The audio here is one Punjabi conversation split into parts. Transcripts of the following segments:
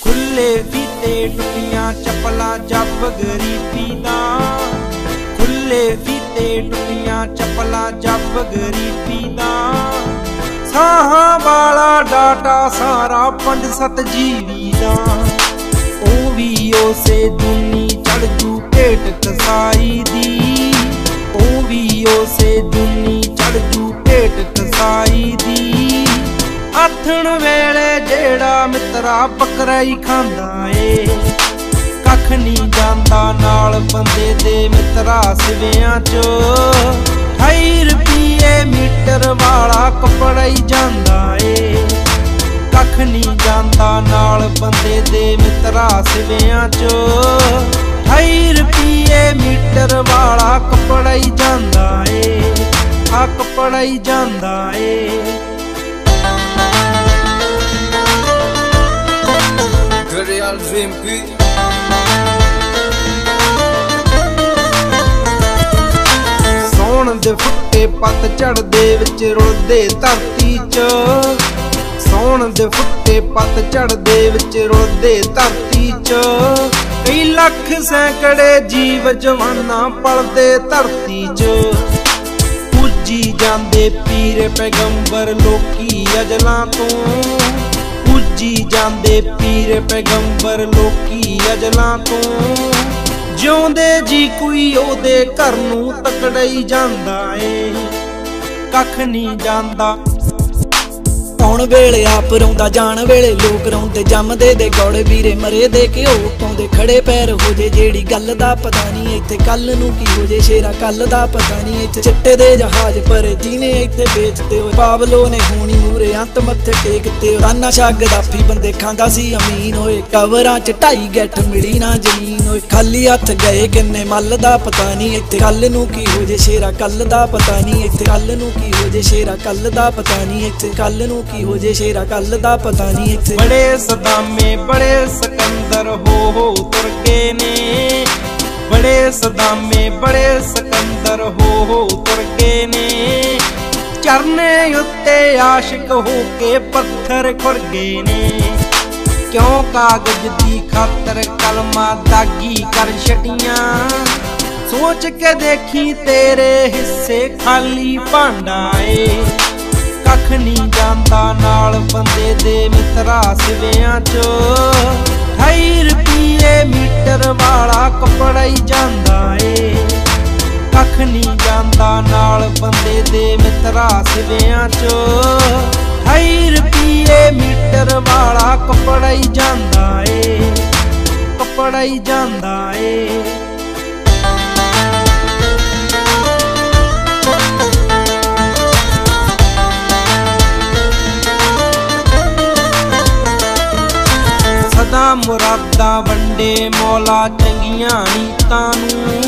खुले फीते टुटियां चपला जब गरीबी दा, खुले फीते टुटियां चपला जब गरीबी दा। साहां वाला डाटा सारा 5-7 जीवी दा, ओ भी उसे दुनी चढ़ जू पेट कसाई दी, ओ भी उसे दुनी चढ़ जू पेट कसाई दी। आथण वेले जेड़ा मित्रा बकरा ही खांदा ए, कख नहीं जांदा नाल बंदे दे मित्रा सिवियां चो। 28 रुपये मीटर वाला कपड़ा ही जांदा ए, कख नहीं जांदा नाल बंदे दे मित्रा सिवियां चो। 28 रुपये मीटर वाला कपड़ा ही जांदा ए, आ कपड़ा ही जांदा ए। Real Dream ਸੌਣ ਦੇ ਫੁੱਟੇ ਪੱਤ ਝੜਦੇ ਵਿੱਚ ਰੁਲਦੇ ਧਰਤੀ 'ਚ, ਸੌਣ ਦੇ ਫੁੱਟੇ ਪੱਤ ਝੜਦੇ ਵਿੱਚ ਰੁਲਦੇ ਧਰਤੀ 'ਚ। ਕਈ ਲੱਖ ਸੈਂਕੜੇ ਜੀਵ ਜਵਾਨਾਂ ਪਲਦੇ ਧਰਤੀ 'ਚ। ਪੂਜੀ ਜਾਂਦੇ ਪੀਰ ਪੈਗੰਬਰ ਲੋਕੀ ਅਜਲਾਂ ਤੋਂ, ਪੂਜੀ ਜਾਂਦੇ ਪੀਰ ਪੈਗੰਬਰ ਲੋਕੀ ਅਜਲਾਂ ਤੋਂ। ਜਿਉਂਦੇ ਜੀ ਕੋਈ ਉਹਦੇ ਘਰ ਨੂੰ ਤਕੜਾਈ ਜਾਂਦਾ ਏ, ਕੱਖ ਨਹੀਂ ਜਾਂਦਾ। ਆਉਣ ਵੇਲੇ ਆਪ ਰੋਂਦਾ, ਜਾਣ ਵੇਲੇ ਲੋਕ ਰੋਂਦੇ। ਜੰਮਦੇ ਦੇ ਗੌੜੇ ਵੀਰੇ ਮਰੇ ਦੇ ਘਿਓ ਪਾਉਂਦੇ। ਖੜੇ ਪੈਰ ਹੋ ਜੇ ਜਿਹੜੀ ਗੱਲ ਦਾ ਪਤਾ ਨਹੀਂ, ਇੱਥੇ ਕੱਲ ਨੂੰ ਕੀ ਹੋ ਜੇ ਸ਼ੇਰਾ ਕੱਲ ਦਾ ਪਤਾ ਨਹੀਂ। ਇੱਥੇ ਚਿੱਟੇ ਦੇ ਜਹਾਜ਼ ਪਰੇ ਜਿਹਨੇ ਇੱਥੇ ਵੇਚਦੇ ਹੋਏ, ਪਾਵਲੋ ਨੇ ਹੋਣੀ ਮੂਰੇ ਅੰਤ ਮੱਥੇ ਟੇਕਤੇ। ਰਾਨਾ ਛੱਗ ਦਾਫੀ ਬੰਦੇ ਖਾਂਦਾ ਸੀ ਅਮੀਨ ਹੋਏ, ਕਬਰਾਂ 'ਚ 2.5 ਗੱਠ ਮਿਲੀ ਨਾ ਜ਼ਮੀਨ ਹੋਏ। ਖਾਲੀ ਹੱਥ ਗਏ ਕਿੰਨੇ ਮੱਲ ਦਾ ਪਤਾ ਨਹੀਂ, ਇੱਥੇ ਕੱਲ ਨੂੰ ਕੀ ਹੋ ਜੇ ਸ਼ੇਰਾ ਕੱਲ ਦਾ ਪਤਾ ਨਹੀਂ। ਇੱਥੇ ਕੱਲ ਨੂੰ ਕੀ ਹੋ ਜੇ ਸ਼ੇਰਾ ਕੱਲ ਦਾ ਪਤਾ ਨਹੀਂ, ਇੱਥੇ ਕੱਲ ਨੂੰ ਕੀ ਹੋ ਜੇ ਸ਼ੇਰਾ ਕੱਲ ਦਾ ਪਤਾ ਨਹੀਂ। ਇੱਥੇ ਬੜੇ ਸਦਾਮੇ ਬੜੇ ਸਿਕੰਦਰ ਹੋ ਤੁਰ ਗਏ ਨੇ, ਬੜੇ ਸਦਾਮੇ ਬੜੇ ਸਿਕੰਦਰ ਹੋ ਤੁਰ ਗਏ ਨੇ। ਚਰਨੇ ਉੱਤੇ ਆਸ਼ਿਕ ਹੋ ਕੇ ਪੱਥਰ ਖੁਰ ਗਏ ਨੇ। ਕਿਉਂ ਕਾਗਜ਼ ਦੀ ਖਾਤਰ ਕਲਮਾਂ ਦਾਗੀ ਕਰ ਛਟੀਆਂ, ਸੋਚ ਕੇ ਦੇਖੀ ਤੇਰੇ ਹਿੱਸੇ ਖਾਲੀ ਭਾਂਡਾ ਏ। ਕੱਖ ਨਹੀਂ ਜਾਂਦਾ ਨਾਲ ਬੰਦੇ ਦੇ ਮਿੱਤਰਾ ਸਿਵਿਆਂ 'ਚ। 28 ਰੁਪਏ ਮੀਟਰ ਵਾਲਾ ਕਪੜਾ ਹੀ ਜਾਂਦਾ ਏ, ਕੱਖ ਨਹੀਂ ਜਾਂਦਾ ਨਾਲ ਬੰਦੇ ਦੇ ਮਿੱਤਰਾ ਸਿਵਿਆਂ 'ਚ। 28 ਰੁਪਏ ਮੀਟਰ ਵਾਲਾ ਕਪੜਾ ਹੀ ਜਾਂਦਾ ਏ, ਕਪੜਾ ਹੀ ਜਾਂਦਾ ਏ। ਸਦਾ ਮੁਰਾਦਾਂ ਵੰਡੇ ਮੌਲਾ ਚੰਗੀਆਂ ਨੀਤਾਂ ਨੂੰ,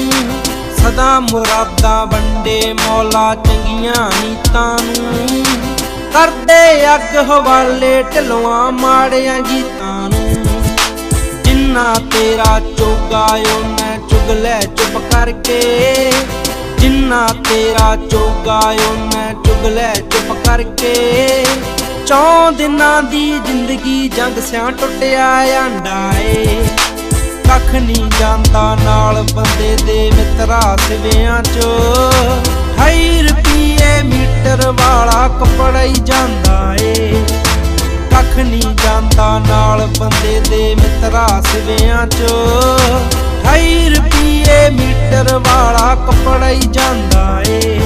ਸਦਾ ਮੁਰਾਦਾਂ ਵੰਡੇ ਮੌਲਾ ਚੰਗੀਆਂ ਨੀਤਾਂ ਨੂੰ। ਕਰਦੇ ਅੱਗ ਹਵਾਲੇ ਢਿਲਵਾਂ ਮਾੜਿਆਂ ਗੀਤਾਂ ਨੂੰ। ਜਿੰਨਾ ਤੇਰਾ ਚੋਗਾ ਉਹਨੇ ਚੁਗ ਲੈ ਚੁੱਪ ਕਰਕੇ, ਜਿੰਨਾ ਤੇਰਾ ਚੋਗਾ ਉਹਨੇ ਚੁਗ ਲੈ ਚੁੱਪ ਕਰਕੇ। 4 ਦਿਨਾਂ ਦੀ ਜ਼ਿੰਦਗੀ ਜੰਗ ਸਿਆਂ ਟੁੱਟਿਆ ਆਂਡਾ ਏ। ਕੱਖ ਨਹੀਂ ਜਾਂਦਾ ਨਾਲ ਬੰਦੇ ਦੇ ਮਿੱਤਰਾ ਸਿਵਿਆਂ 'ਚ। 28 ਰੁਪਏ ਮੀਟਰ ਵਾਲਾ ਕਪੜਾ ਹੀ ਜਾਂਦਾ ਏ, ਕੱਖ ਨਹੀਂ ਜਾਂਦਾ ਨਾਲ ਬੰਦੇ ਦੇ ਮਿੱਤਰਾ ਸਿਵਿਆਂ 'ਚ। 28 ਰੁਪਏ ਮੀਟਰ ਵਾਲਾ ਕਪੜਾ ਹੀ ਜਾਂਦਾ ਏ,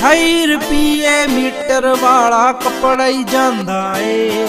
28 ਰੁਪਏ ਮੀਟਰ ਵਾਲਾ ਕਪੜਾ ਹੀ ਜਾਂਦਾ ਏ।